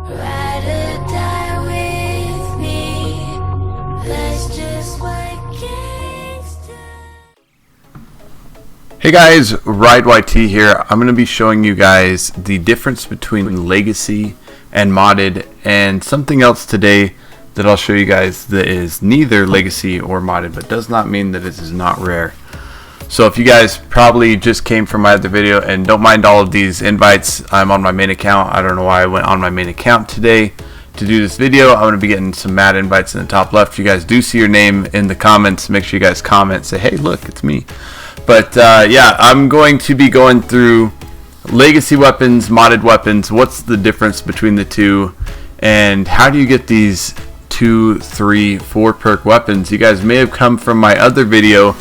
Ride or die with me. That's just what gangsta. Hey guys, Ride YT here. I'm going to be showing you guys the difference between legacy and modded, and something else today that I'll show you guys that is neither legacy or modded, but does not mean that it is not rare. So if you guys probably just came from my other video, and don't mind all of these invites, I'm on my main account. I don't know why I went on my main account today to do this video. I'm going to be getting some mad invites in the top left. If you guys do see your name in the comments, make sure you guys comment, say, hey look, it's me. But yeah, I'm going to be going through legacy weapons, modded weapons, what's the difference between the two, and how do you get these 2, 3, 4 perk weapons. You guys may have come from my other video,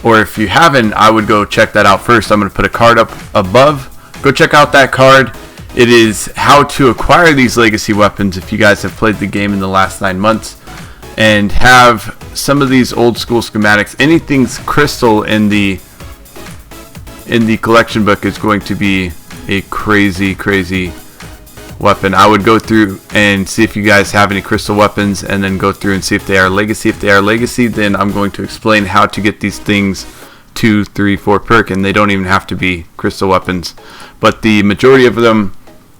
or if you haven't, I would go check that out first. I'm going to put a card up above. Go check out that card. It is how to acquire these legacy weapons if you guys have played the game in the last 9 months and have some of these old school schematics. Anything's crystal in the collection book is going to be a crazy weapon. I would go through and see if you guys have any crystal weapons, and then go through and see if they are legacy. If they are legacy, then I'm going to explain how to get these things 2, 3, 4 perk, and they don't even have to be crystal weapons. But the majority of them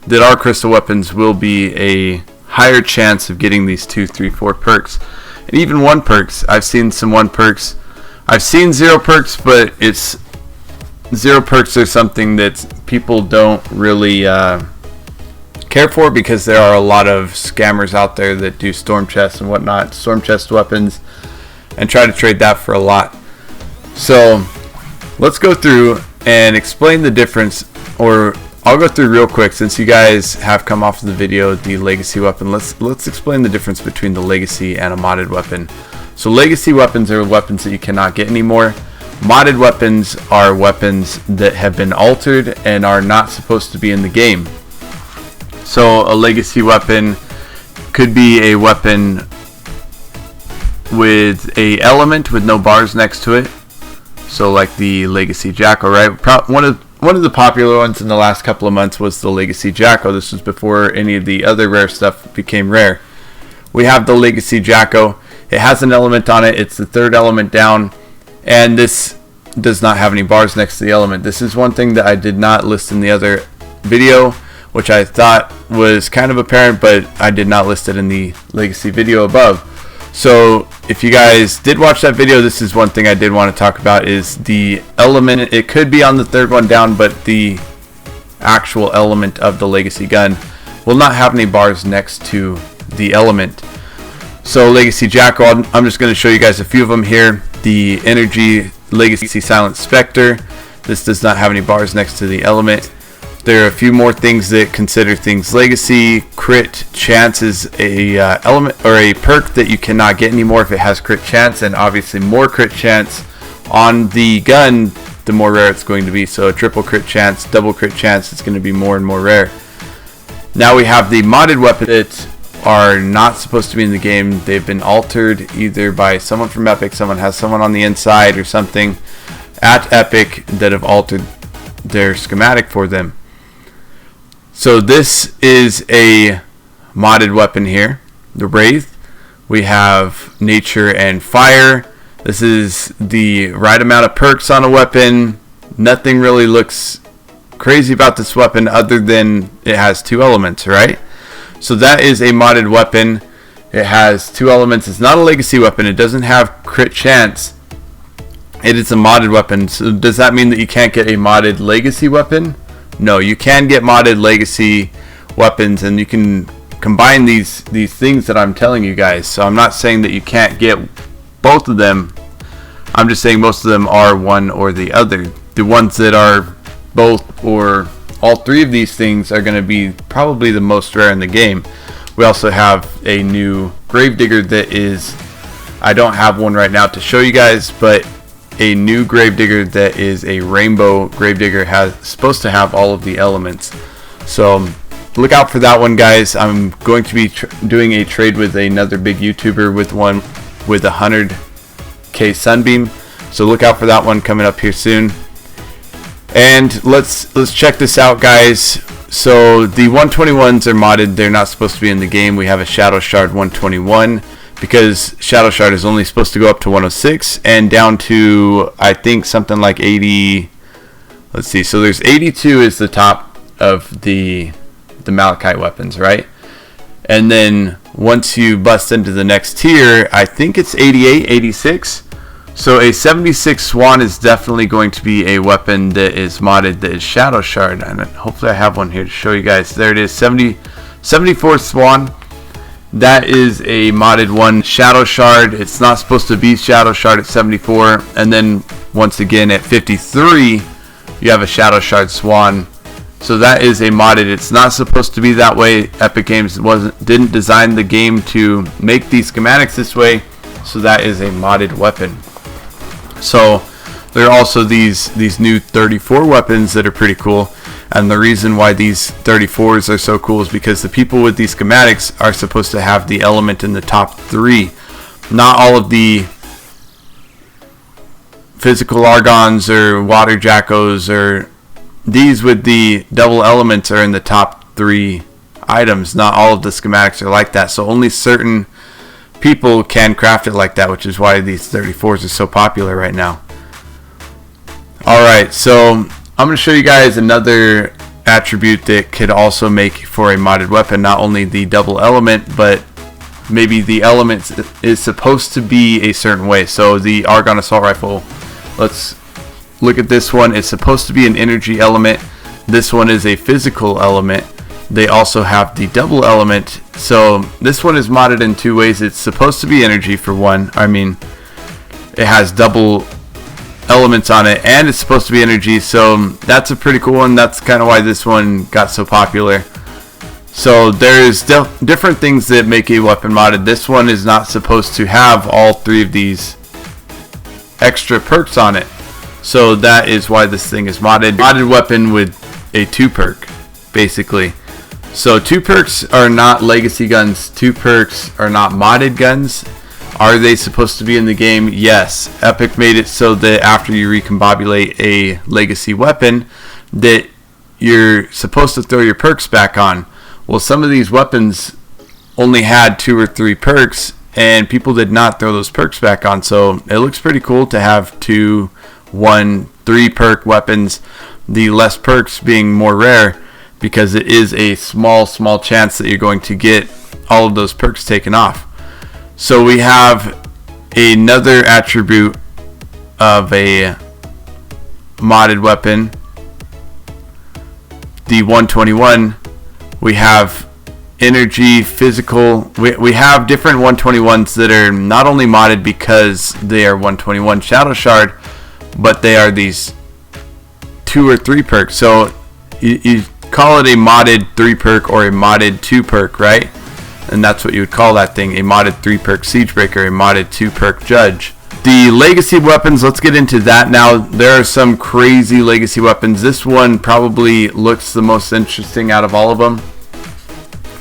that are crystal weapons will be a higher chance of getting these 2, 3, 4 perks. And even 1 perks. I've seen some 1 perks. I've seen 0 perks, but it's 0 perks are something that people don't really care for, because there are a lot of scammers out there that do storm chests and whatnot, storm chest weapons, and try to trade that for a lot. So let's go through and explain the difference, or I'll go through real quick since you guys have come off of the video, the legacy weapon. Let's explain the difference between the legacy and a modded weapon. So legacy weapons are weapons that you cannot get anymore. Modded weapons are weapons that have been altered and are not supposed to be in the game. So a legacy weapon could be a weapon with a element with no bars next to it. So like the legacy Jackal, right? One of the popular ones in the last couple of months was the legacy Jackal. This was before any of the other rare stuff became rare. We have the legacy Jackal. It has an element on it. It's the 3rd element down, and this does not have any bars next to the element. This is one thing that I did not list in the other video, which I thought was kind of apparent, but I did not list it in the legacy video above. So if you guys did watch that video, this is one thing I did want to talk about, is the element. It could be on the 3rd one down, but the actual element of the legacy gun will not have any bars next to the element. So legacy Jackal, I'm just going to show you guys a few of them here. The energy legacy silent specter, this does not have any bars next to the element. There are a few more things that consider things legacy. Crit chance is a element or a perk that you cannot get anymore if it has crit chance, and obviously more crit chance on the gun, the more rare it's going to be. So a triple crit chance, double crit chance, it's going to be more and more rare. Now we have the modded weapons that are not supposed to be in the game. They've been altered either by someone from Epic, someone has someone on the inside or something at Epic that have altered their schematic for them. So this is a modded weapon here, the Wraith. We have nature and fire. This is the right amount of perks on a weapon. Nothing really looks crazy about this weapon other than it has 2 elements, right? So that is a modded weapon. It has 2 elements. It's not a legacy weapon. It doesn't have crit chance. It is a modded weapon. So does that mean that you can't get a modded legacy weapon? No, you can get modded legacy weapons, and you can combine these things that I'm telling you guys. So I'm not saying that you can't get both of them. I'm just saying most of them are one or the other. The ones that are both or all 3 of these things are going to be probably the most rare in the game. We also have a new Gravedigger that is, I don't have one right now to show you guys, but a new Gravedigger that is a rainbow Gravedigger has supposed to have all of the elements. So look out for that one, guys. I'm going to be doing a trade with another big YouTuber with one with 100k Sunbeam. So look out for that one coming up here soon. And let's check this out, guys. So the 121s are modded. They're not supposed to be in the game. We have a Shadow Shard 121 because Shadow Shard is only supposed to go up to 106 and down to, I think, something like 80. Let's see. So there's 82 is the top of the Malachite weapons, right? And then once you bust into the next tier, I think it's 88, 86. So a 76 Swan is definitely going to be a weapon that is modded, that is Shadow Shard. And hopefully I have one here to show you guys. There it is, 74 Swan. That is a modded one, Shadow Shard. It's not supposed to be Shadow Shard at 74. And then once again at 53, you have a Shadow Shard Swan. So that is a modded. It's not supposed to be that way. Epic Games didn't design the game to make these schematics this way. So that is a modded weapon. So there are also these new 34 weapons that are pretty cool. And the reason why these 34s are so cool is because the people with these schematics are supposed to have the element in the top 3. Not all of the physical Argons or water Jackals or these with the double elements are in the top 3 items. Not all of the schematics are like that. So only certain people can craft it like that, which is why these 34s are so popular right now. Alright, so I'm going to show you guys another attribute that could also make for a modded weapon. Not only the double element, but maybe the element is supposed to be a certain way. So the Argon assault rifle, let's look at this one. It's supposed to be an energy element. This one is a physical element. They also have the double element. So this one is modded in 2 ways. It's supposed to be energy for one. I mean, it has double elements on it, and it's supposed to be energy. So that's a pretty cool one. That's kind of why this one got so popular. So there's different things that make a weapon modded. This one is not supposed to have all 3 of these extra perks on it. So that is why this thing is modded. Modded weapon with a 2 perk, basically. So 2 perks are not legacy guns. 2 perks are not modded guns. Are they supposed to be in the game? Yes. Epic made it so that after you recombobulate a legacy weapon, that you're supposed to throw your perks back on. Well, some of these weapons only had 2 or 3 perks, and people did not throw those perks back on. So it looks pretty cool to have 2, 1, 3 perk weapons. The less perks being more rare, because it is a small chance that you're going to get all of those perks taken off. So we have another attribute of a modded weapon, the 121. We have energy, physical. We have different 121s that are not only modded because they are 121 Shadow Shard, but they are these 2 or 3 perks. So you call it a modded 3 perk or a modded 2 perk, right? And that's what you would call that thing, a modded 3 perk Siegebreaker, a modded 2 perk Judge. The legacy weapons, let's get into that now. There are some crazy legacy weapons. This one probably looks the most interesting out of all of them.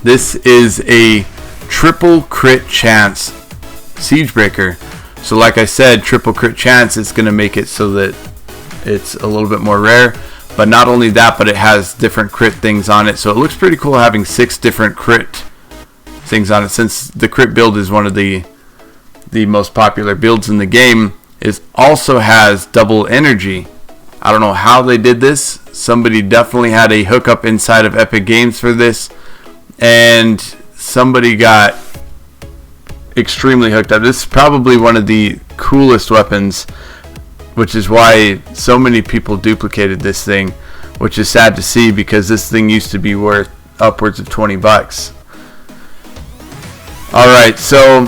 This is a triple crit chance Siegebreaker. So like I said, triple crit chance is going to make it so that it's a little bit more rare. But not only that, but it has different crit things on it. So it looks pretty cool having 6 different crit things on it. Since the crit build is one of the most popular builds in the game, it also has double energy. I don't know how they did this. Somebody definitely had a hookup inside of Epic Games for this, and somebody got extremely hooked up. This is probably one of the coolest weapons, which is why so many people duplicated this thing, which is sad to see because this thing used to be worth upwards of 20 bucks. Alright, so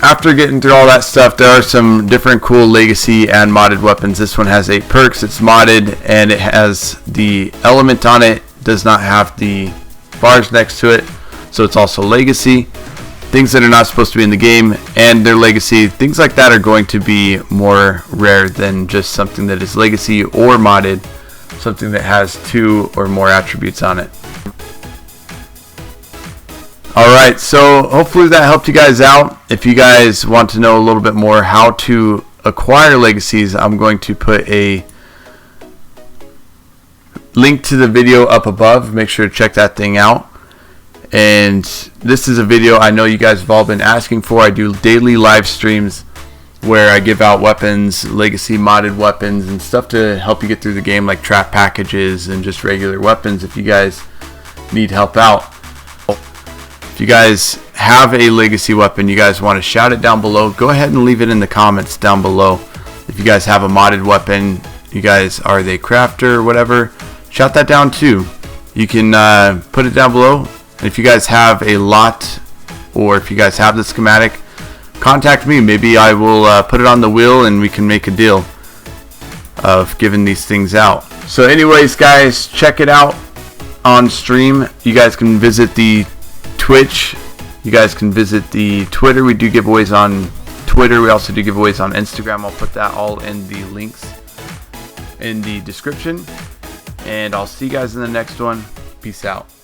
after getting through all that stuff, there are some different cool legacy and modded weapons. This one has 8 perks, it's modded, and it has the element on it, does not have the bars next to it, so it's also legacy. Things that are not supposed to be in the game and their legacy, things like that are going to be more rare than just something that is legacy or modded, something that has 2 or more attributes on it. Alright, so hopefully that helped you guys out. If you guys want to know a little bit more how to acquire legacies, I'm going to put a link to the video up above. Make sure to check that thing out. And this is a video I know you guys have all been asking for. I do daily live streams where I give out weapons, legacy modded weapons, and stuff to help you get through the game, like trap packages and just regular weapons if you guys need help out. If you guys have a legacy weapon, you guys want to shout it down below, go ahead and leave it in the comments down below. If you guys have a modded weapon, you guys are the crafter or whatever, shout that down too. You can put it down below. And if you guys have a lot, or if you guys have the schematic, contact me. Maybe I will put it on the wheel and we can make a deal of giving these things out. So anyways, guys, check it out on stream. You guys can visit the Twitch. You guys can visit the Twitter. We do giveaways on Twitter. We also do giveaways on Instagram. I'll put that all in the links in the description. And I'll see you guys in the next one. Peace out.